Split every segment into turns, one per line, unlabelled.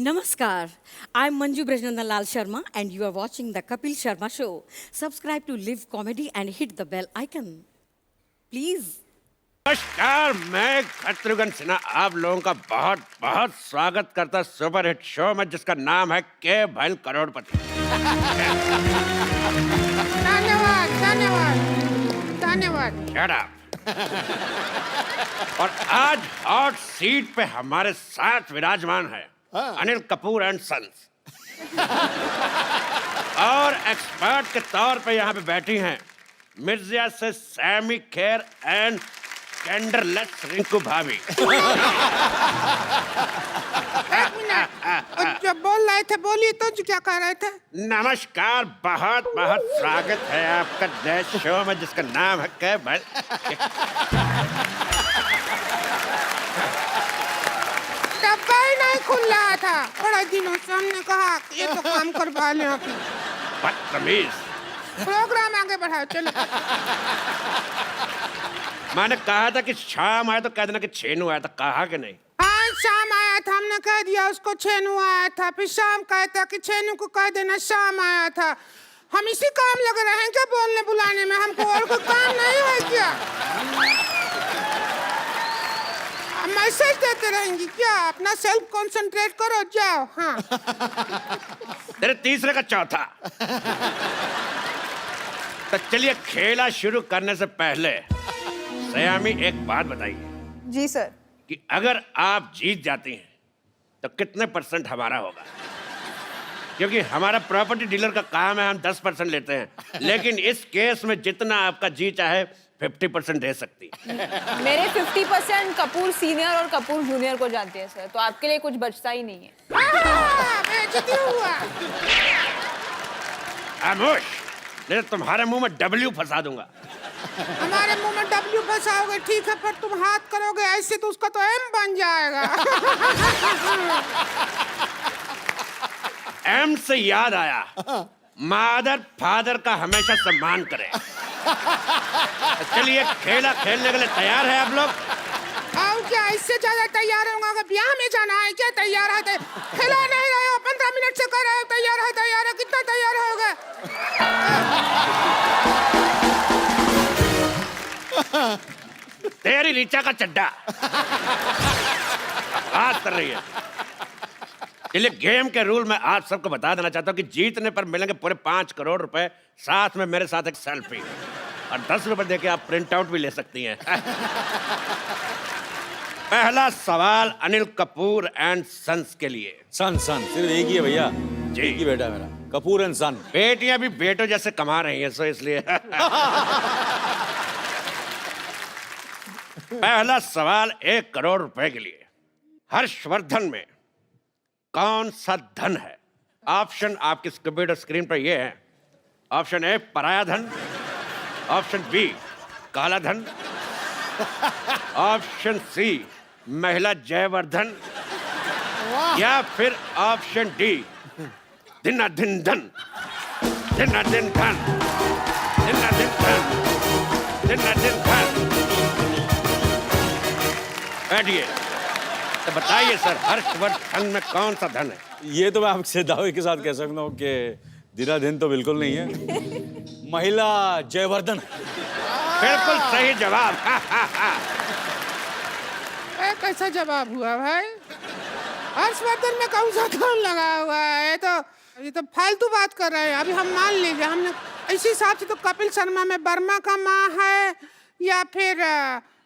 Namaskar. I'm Manju Brajnandan Lal Sharma and you are watching the Kapil Sharma Show. Subscribe to Live Comedy and hit the bell icon. Please.
नमस्कार, मैं शत्रुघ्न सिन्हा आप लोगों का बहुत बहुत स्वागत करता सुपर हिट शो में जिसका नाम है के भैल करोड़पति।
धन्यवाद धन्यवाद धन्यवाद।
Shut up. और आज हॉट सीट पे हमारे साथ विराजमान है अनिल कपूर एंड सन्स। और एक्सपर्ट के तौर पे यहाँ पे बैठी हैं मिर्जिया से सैमी खेर एंड कैंडरलेस रिंकू भाभी।
एक मिनट, जब बोल रहे थे बोलिए तो क्या कह रहे थे?
नमस्कार, बहुत बहुत स्वागत है आपका नए शो में जिसका नाम है के भैल।
डब्बा ही नहीं खुल रहा था, बड़ा दिनों से हमने कहा ये तो काम करवा लें अभी।
बदतमीज।
प्रोग्राम आगे बढ़ाओ चलो।
मैंने कहा था कि शाम आया तो कह देना कि छेनू आया था, कहा कि नहीं?
हाँ शाम आया था, हमने कह दिया उसको छेनू आया था, फिर शाम कहता कि छेनू को कह देना शाम आया था। हम इसी काम लगे रहे हैं क्या बोलने बुलाने में? हमको और कोई काम नहीं है क्या? मैसेज देते रहेंगी क्या? अपना सेल्फ कंसंट्रेट करो, जाओ। हाँ
तेरे तीसरे का चौथा। तो चलिए खेला शुरू करने से पहले सयामी एक बात बताइए
जी सर।
कि अगर आप जीत जाती हैं तो कितने % हमारा होगा? क्योंकि हमारा प्रॉपर्टी डीलर का काम है, हम 10% लेते हैं, लेकिन इस केस में जितना आपका जी चाहे 50% दे सकती है।
मेरे 50% कपूर सीनियर और कपूर जूनियर को जाते हैं सर, तो आपके लिए कुछ बचता ही नहीं है।
बेइज्जती हुआ।
खामोश, नहीं तो तुम्हारे मुंह में W फंसा दूंगा।
हमारे मुंह में W फंसाओगे ठीक है, पर तुम हाथ करोगे ऐसे तो उसका तो M बन जाएगा।
M से याद आया, मादर फादर का हमेशा सम्मान करें। चलिए खेला खेलने के लिए तैयार है आप लोग?
आओ क्या इससे ज्यादा तैयार होगा? अगर ब्याह में जाना है क्या? तैयार है? खिला नहीं रहे हो, 15 मिनट से कर रहे हो तैयार है, कितना तैयार होगा?
तेरी रीचा का चड्डा बात कर रही है। चलिए गेम के रूल मैं आप सबको बता देना चाहता हूँ कि जीतने पर मिलेंगे पूरे 5 करोड़ रुपए, साथ में मेरे साथ एक सेल्फी और 10 रुपए देके आप प्रिंट आउट भी ले सकती हैं। पहला सवाल अनिल कपूर एंड सन्स के लिए।
सन सिर्फ एक ही है भैया जी, एक ही बेटा है मेरा, कपूर एंड सन।
बेटियां भी बेटों जैसे कमा रही हैं, सो इसलिए। पहला सवाल 1 करोड़ रुपए के लिए। हर्षवर्धन में कौन सा धन है? ऑप्शन आपकी कंप्यूटर स्क्रीन पर ये है। ऑप्शन ए पराया धन, ऑप्शन बी काला धन, ऑप्शन सी महिला जयवर्धन, या फिर ऑप्शन डी दिन धन, दिन धन, दिन धन। बैठिए, तो बताइए सर, हर्षवर्धन में कौन सा धन है?
ये तो मैं आपसे दावे के साथ कह सकता हूँ कि दिन तो बिल्कुल नहीं है, महिला जयवर्धन।
बिल्कुल सही जवाब।
कैसा जवाब हुआ भाई? हर्षवर्धन में कौन सा धन लगा हुआ है? ये तो फालतू बात कर रहे हैं। अभी हम मान लीजिए, हमने इसी हिसाब से तो कपिल शर्मा में वर्मा का माँ है या फिर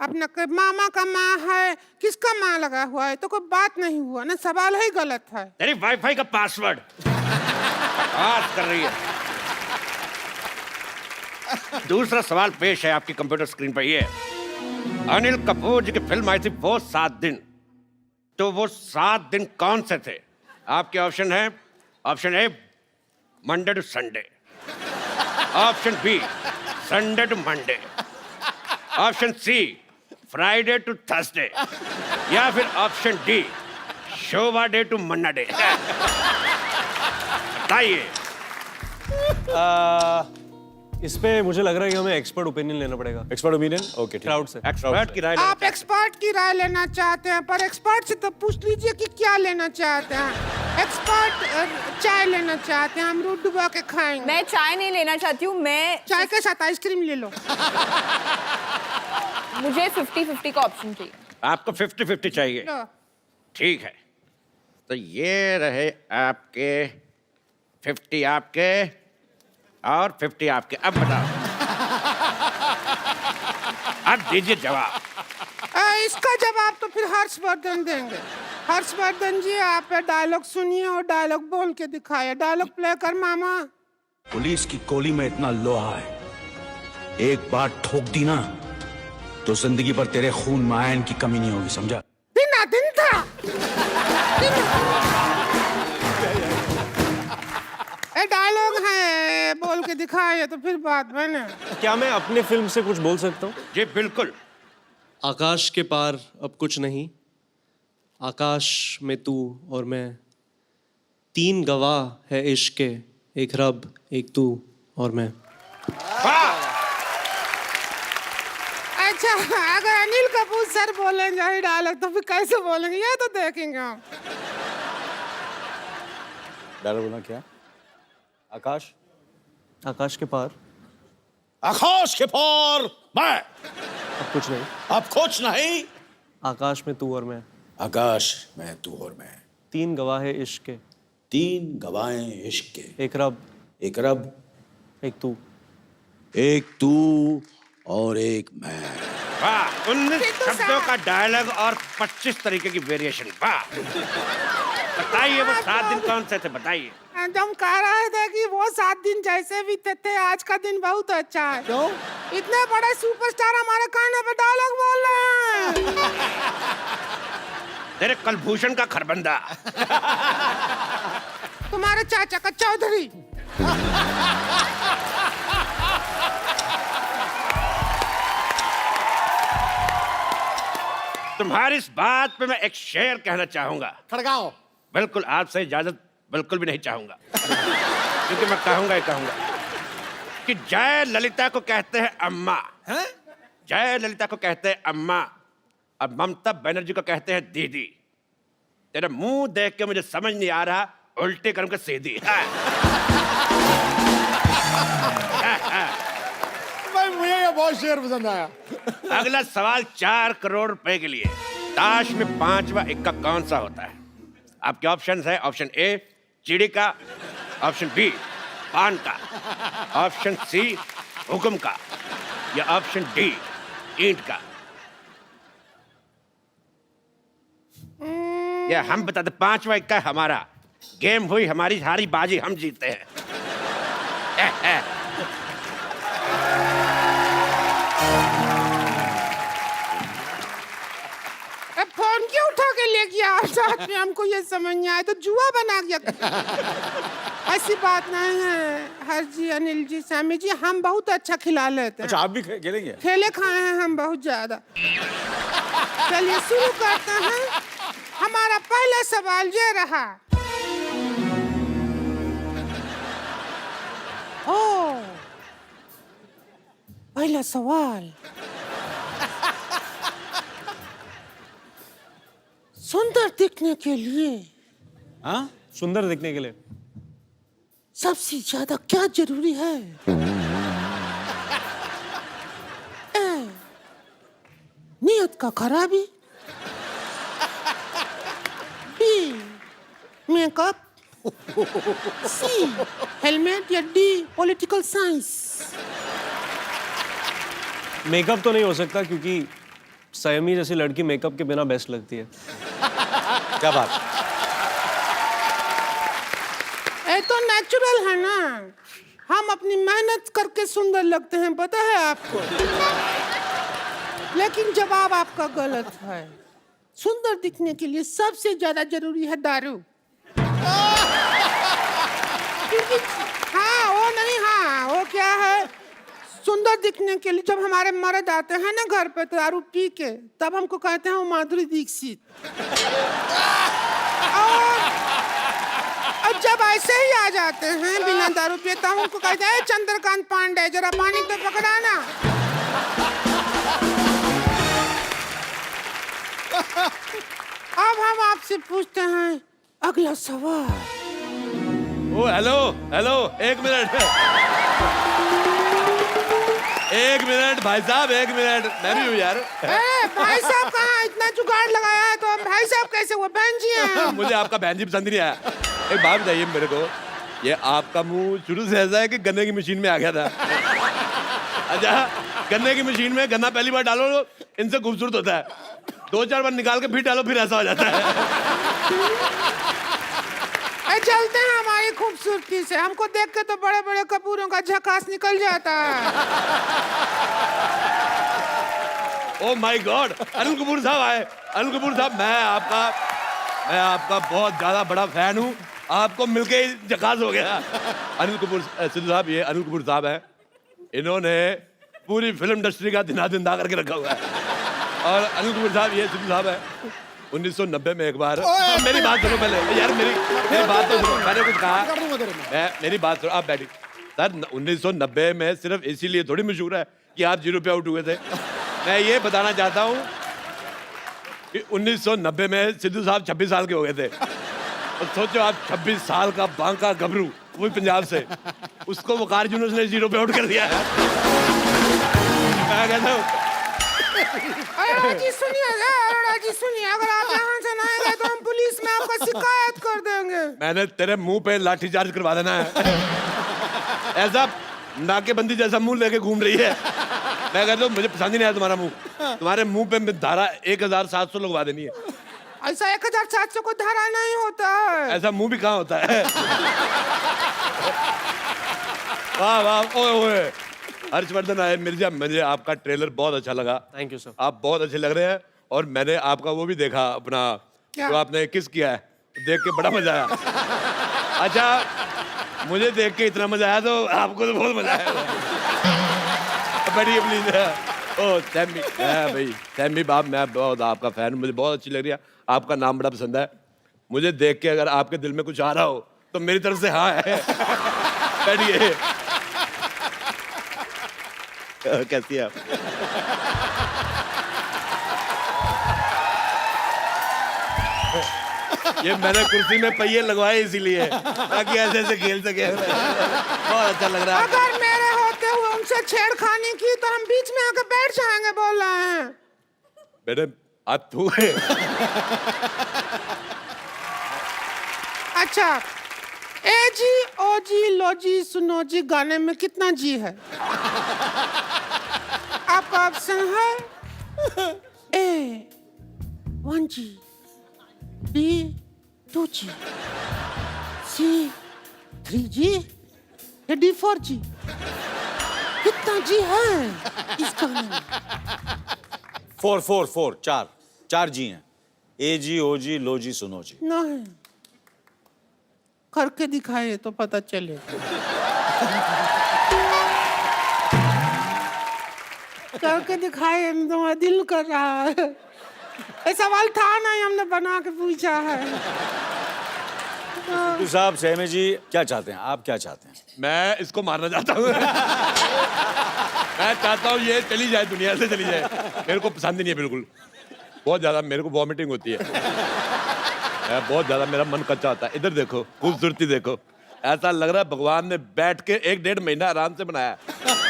अपना मामा का माँ है, किसका माँ लगा हुआ है? तो कोई बात नहीं हुआ ना, सवाल ही गलत है।
तेरी वाईफाई का पासवर्ड बात कर रही है। दूसरा सवाल पेश है आपकी कंप्यूटर स्क्रीन पर। ये अनिल कपूर जी की फिल्म आई थी वो 7 दिन, तो वो 7 दिन कौन से थे? आपके ऑप्शन है, option A Monday to Sunday, option B Sunday to Monday, option C Friday to Thursday, या फिर option D Shobha De to Manna Dey. बताइए।
इस पे मुझे लग रहा है कि हमें एक्सपर्ट ओपिनियन लेना पड़ेगा
एक्सपर्ट ओपिनियन ओके
क्राउड से।
एक्सपर्ट की राय
आप एक्सपर्ट की राय लेना चाहते हैं, पर एक्सपर्ट से तो पूछ लीजिए कि क्या लेना चाहते हैं। एक्सपर्ट चाय लेना चाहते हैं, हम दूध डुबा के खाएंगे।
मैं चाय नहीं लेना चाहती हूँ, मैं
चाय के साथ आइसक्रीम ले लो।
मुझे 50-50 का ऑप्शन चाहिए।
आपको 50-50 चाहिए,
लो।
ठीक है। तो ये रहे आपके 50 आपके और 50 आपके। अब बताओ, अब दीजिए जवाब।
इसका जवाब तो फिर हर्षवर्धन देंगे। हर्षवर्धन जी, आप डायलॉग सुनिए और डायलॉग बोल के दिखाइए। डायलॉग प्ले कर मामा।
पुलिस की गोली में इतना लोहा है, एक बार ठोक दी ना तो जिंदगी भर तेरे खून में आयरन की कमी नहीं होगी, समझा?
दिन था। डायलॉग है, बोल के दिखाइए तो फिर बात बने।
क्या मैं अपने फिल्म से कुछ बोल सकता हूँ?
जी बिल्कुल।
आकाश के पार अब कुछ नहीं, आकाश में तू और मैं, 3 गवाह है इश्क के, एक रब एक तू और मैं।
वाह!
अच्छा, अगर अनिल कपूर सर बोलेंगे ये डायलॉग तो फिर कैसे बोलेंगे, ये तो देखेंगे हम।
डायलॉग बोलना क्या? आकाश
आकाश के पार
आकाश के पार मैं,
अब कुछ नहीं,
अब कुछ नहीं,
आकाश में तू और मैं,
आकाश में तू और मैं,
3 गवाह है इश्क के,
3 गवाहें इश्क के,
एक रब
एक रब
एक तू।
एक तू और एक मैं।
वाह! 19 शब्दों का डायलॉग और 25 तरीके की वेरिएशन। वाह! बताइए वो 7 दिन कौन से थे, बताइए।
हम कह रहे थे कि वो 7 दिन जैसे भी थे, आज का दिन बहुत अच्छा है। क्यों? इतने बड़े सुपरस्टार हमारे कान पे डायलॉग बोल रहे हैं।
तेरे कलभूषण का खरबंदा।
तुम्हारे चाचा का चौधरी।
तुम्हारी इस बात पे मैं एक शेर कहना चाहूंगा।
खड़गाओ।
बिल्कुल, आपसे इजाजत बिल्कुल भी नहीं चाहूंगा, क्योंकि मैं कहूंगा ही कहूंगा कि जय ललिता को कहते हैं अम्मा, जय ललिता को कहते हैं अम्मा, और ममता बनर्जी को कहते हैं दीदी। तेरा मुंह देख के मुझे समझ नहीं आ रहा, उल्टे कर्म के सीधी।
मुझे ये बहुत शेर पसंद आया।
अगला सवाल 4 करोड़ रुपए के लिए। ताश में 5वां इक्का कौन सा होता है? आपके ऑप्शंस है, ऑप्शन ए चिड़ी का, ऑप्शन बी पान का, ऑप्शन सी हुक्म का, या ऑप्शन डी ईंट का। ये हम बताते, 5वां इक्का हमारा। गेम हुई हमारी, हारी बाजी हम जीते हैं।
फोन क्यों उठा के ले गया आप साथ में? हमको ये समझ नहीं आया, तो जुआ बना गया। ऐसी बात नहीं है हर जी, अनिल जी, सामी जी, हम बहुत अच्छा खिला लेते हैं।
अच्छा, आप भी खेलेंगे?
खेले खाए हैं हम बहुत ज्यादा। चलिए शुरू करते हैं। हमारा पहला सवाल ये रहा। ओ, पहला सवाल। सुंदर दिखने के लिए
हाँ, सुंदर दिखने के लिए
सबसे ज्यादा क्या जरूरी है? ए, नियत का खराबी, बी मेकअप, सी हेलमेट, या डी पॉलिटिकल साइंस।
मेकअप तो नहीं हो सकता, क्योंकि सयमी जैसी लड़की मेकअप के बिना बेस्ट लगती है।
क्या बात?
ये तो नेचुरल है ना, हम अपनी मेहनत करके सुंदर लगते हैं, पता है आपको। लेकिन जवाब आपका गलत है। सुंदर दिखने के लिए सबसे ज्यादा जरूरी है दारू। हाँ, वो नहीं, हाँ वो क्या है, सुंदर दिखने के लिए जब हमारे मर्द आते हैं ना घर पे दारू पी के, तब हमको कहते हैं वो माधुरी दीक्षित। और जब ऐसे ही आ जाते हैं बिना दारू पिए, तो उनको कहते हैं चंद्रकांत पांडे जरा पानी तो पकड़ाना। अब हम आपसे पूछते हैं अगला सवाल।
ओ हेलो हेलो, एक मिनट भाई साहब, एक मिनट, मैं भी हूँ यार।
भाई साहब कहाँ, इतना जुगाड़ लगाया है तो हम भाई साहब कैसे, वो बहन जी हैं।
मुझे आपका बहन जी पसंद नहीं आया। एक बात बताइए मेरे को, ये आपका मुंह शुरू से ऐसा है कि गन्ने की मशीन में आ गया था? अच्छा, गन्ने की मशीन में गन्ना पहली बार डालो इनसे खूबसूरत होता है, 2-4 बार निकाल के फिर डालो फिर ऐसा हो जाता है।
चलते हैं हमारी खूबसूरती से, हमको देख के तो बड़े बड़े कपूरों का झकास निकल जाता है।
Oh my God, Anil Kapoor साहब आए। अनिल कपूर साहब, मैं आपका बहुत ज्यादा बड़ा फैन हूँ, आपको मिलके ही झकास हो गया। अनिल कपूर सिद्धू साहब, ये अनिल कपूर साहब हैं, इन्होंने पूरी फिल्म इंडस्ट्री का दिना जिंदा करके रखा हुआ है। और अनिल कपूर साहब, ये सिद्धू साहब है, 1990 में एक बार, मेरी बात सुनो पहले यार, मेरी बात तो सुनो, मैंने कुछ कहा, मेरी बात सुनो, आप बैठिए। सर 1990 में सिर्फ इसीलिए थोड़ी मशहूर है कि आप 0 पे आउट हुए थे। मैं ये बताना चाहता हूँ कि 1990 में सिद्धू साहब 26 साल के हो गए थे। और सोचो आप 26 साल का बांका गबरू, वो भी पंजाब से, उसको वकार यूनुस ने 0 पे आउट कर दिया है। मैं कहता हूँ
अरोड़ा जी सुनिए, अगर आप यहाँ से ना आए तो हम पुलिस में आपका शिकायत कर देंगे।
मैंने तेरे मुंह पे लाठीचार्ज करवा देना है। ऐसा नाकेबंदी जैसा मुंह लेके घूम रही है। मैं कहता हूँ मुझे पसंद ही नहीं आया तुम्हारा मुंह, तुम्हारे मुंह पे धारा 1700 लगवा देनी है।
ऐसा 1700 को धारा नहीं होता है।
ऐसा मुंह भी कहाँ होता है? वाह वाह, ओए ओए, हर्षवर्धन आए मिर्जा, मुझे आपका ट्रेलर बहुत अच्छा लगा।
Thank you sir.
आप बहुत अच्छे लग रहे हैं, और मैंने आपका वो भी देखा अपना, जो आपने किस किया है, देख के बड़ा मजा आया। अच्छा, मुझे देख के इतना मजा आया तो आपको तो बहुत मजा आया। बैठिए प्लीज। ओ सैमी, भाई सैमी बाप, मैं बहुत आपका फैन, मुझे बहुत अच्छी लग रही है, आपका नाम बड़ा पसंद है। मुझे देख के अगर आपके दिल में कुछ आ रहा हो तो मेरी तरफ से हाँ है। बैठिए। कैसी है आप? ये मैंने कुर्सी में पहिए लगवाए इसीलिए, ताकि ऐसे ऐसे खेल सके। बहुत अच्छा लग रहा है।
अगर मेरे होते हुए उनसे छेड़खानी की तो हम बीच में आके बैठ जाएंगे, बोल रहे हैं।
बेटे आप तू है।
अच्छा, ए जी ओ जी लो जी सुनो जी गाने में कितना जी है? आपका ऑप्शन है ए 1G, B 2G, C 3G, या D 4G? कितना जी है इस गाने में?
4 4 जी हैं। ए जी, ओ जी, लो जी, सुनो जी।
नहीं, करके दिखाए तो पता चले। करके दिखाए तो दिल कर रहा है। ये सवाल था नहीं, हमने बना के पूछा है।
सिद्धू साहब, सैमी जी क्या चाहते हैं, आप क्या चाहते हैं?
मैं इसको मारना चाहता हूँ। मैं चाहता हूँ ये चली जाए, दुनिया से चली जाए। मेरे को पसंद ही नहीं है बिल्कुल, बहुत ज्यादा मेरे को वॉमिटिंग होती है। बहुत ज्यादा मेरा मन कच्चा होता है। इधर देखो, खूबसूरती देखो, ऐसा लग रहा है भगवान ने बैठ के 1-1.5 महीना आराम से बनाया।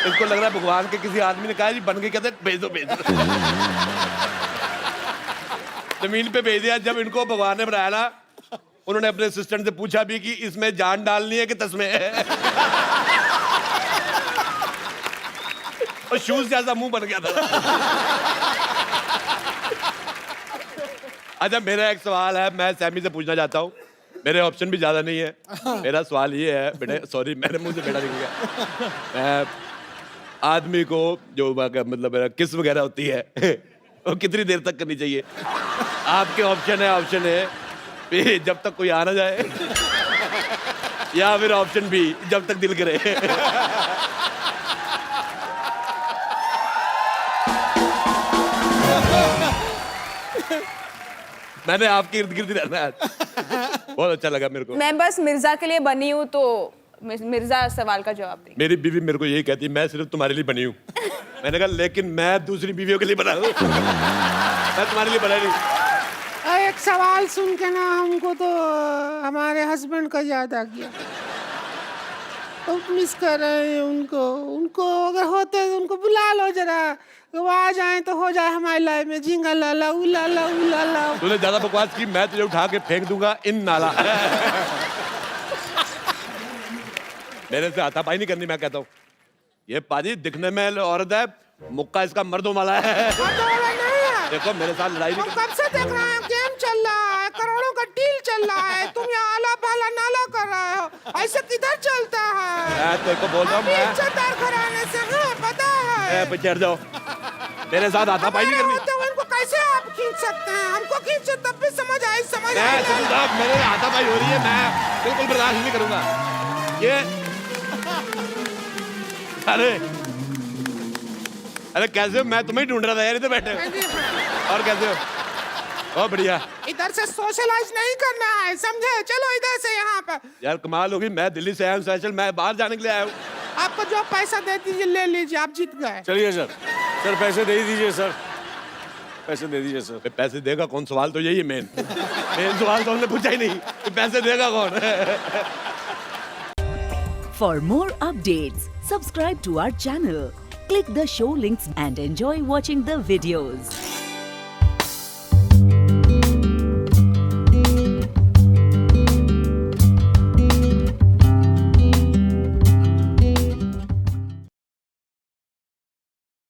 इसको लग रहा है भगवान के किसी आदमी ने कहा जी बन के, कहते भेज दो। जमीन पे भेज दिया। जब इनको भगवान ने बनाया ना, उन्होंने अपने असिस्टेंट से पूछा भी कि इसमें जान डालनी है कि तस्में है। और शूज जैसा मुंह बन गया था। अच्छा, मेरा एक सवाल है, मैं सैमी से पूछना चाहता हूँ। मेरे ऑप्शन भी ज्यादा नहीं है। मेरा सवाल ये है बेटे, सॉरी मेरे मुंह से बेटा निकल गया। मैं आदमी को जो मतलब किस वगैरह होती है वो कितनी देर तक करनी चाहिए? आपके ऑप्शन है भी जब तक कोई आ ना जाए, या फिर ऑप्शन बी जब तक दिल करे। मैंने आपके इर्द गिर्द रहना है।
बहुत अच्छा लगा मेरे को।
मैं बस मिर्जा के लिए बनी हूँ, तो मिर्जा सवाल का जवाब देंगे।
मेरी बीवी मेरे को यही कहती है, मैं सिर्फ तुम्हारे लिए बनी हूँ। मैंने कहा लेकिन मैं दूसरी बीवियों के लिए बना हूँ, मैं तुम्हारे लिए बना नहीं।
एक सवाल सुन के ना हमको तो हमारे हस्बैंड का याद आ गया। बहुत मिस कर रहे हैं उनको अगर होते तो उनको बुला लो जरा, वो आ जाए तो हो जाए हमारी लाइफ में झिंगा लाला उलाला उलाला।
तूने ज्यादा बकवास की, मैं तुझे उठा के फेंक दूंगा इन नाला। मेरे से हाथापाई नहीं करनी, मैं कहता हूँ। ये पाजी दिखने में औरत है, मुक्का इसका मर्दों वाला है। देखो मेरे साथ लड़ाई नहीं।
कब से देख रहे हैं, गेम चल रहा है, करोड़ों का डील चल रहा है, तुम यहाँ आला पाला नाला कर रहे हो, ऐसे किधर चलता है?
मैं तेरे को बोल रहा हूँ, मैं
इज्जतदार घराने से हैं, पता है?
पे चढ़ जाओ, मेरे साथ हाथापाई नहीं करनी।
तो इनको कैसे आप खींच सकते हैं? हमको खींचो तब भी समझ आई
मेरे हाथापाई हो रही है, मैं बिल्कुल बर्दाश्त नहीं करूंगा ये। अरे कैसे हो? मैं तुम्हें ढूंढ रहा था यार, इधर बैठे हो। और कैसे हो? बहुत बढ़िया।
इधर से सोशलाइज नहीं करना है, समझे? चलो इधर से यहाँ पर।
यार कमाल होगी, मैं दिल्ली से आया हूँ स्पेशल, मैं बाहर जाने के लिए आया हूँ।
आपको जो पैसा दे दीजिए ले लीजिए, आप जीत गए।
चलिए सर, सर पैसे दे दीजिए सर, पैसे दे दीजिए सर।
पैसे देगा कौन? सवाल तो यही है मेन सवाल तो हमने पूछा ही नहीं कि पैसे देगा कौन।
For more updates, subscribe to our channel, click the show links and enjoy watching the videos.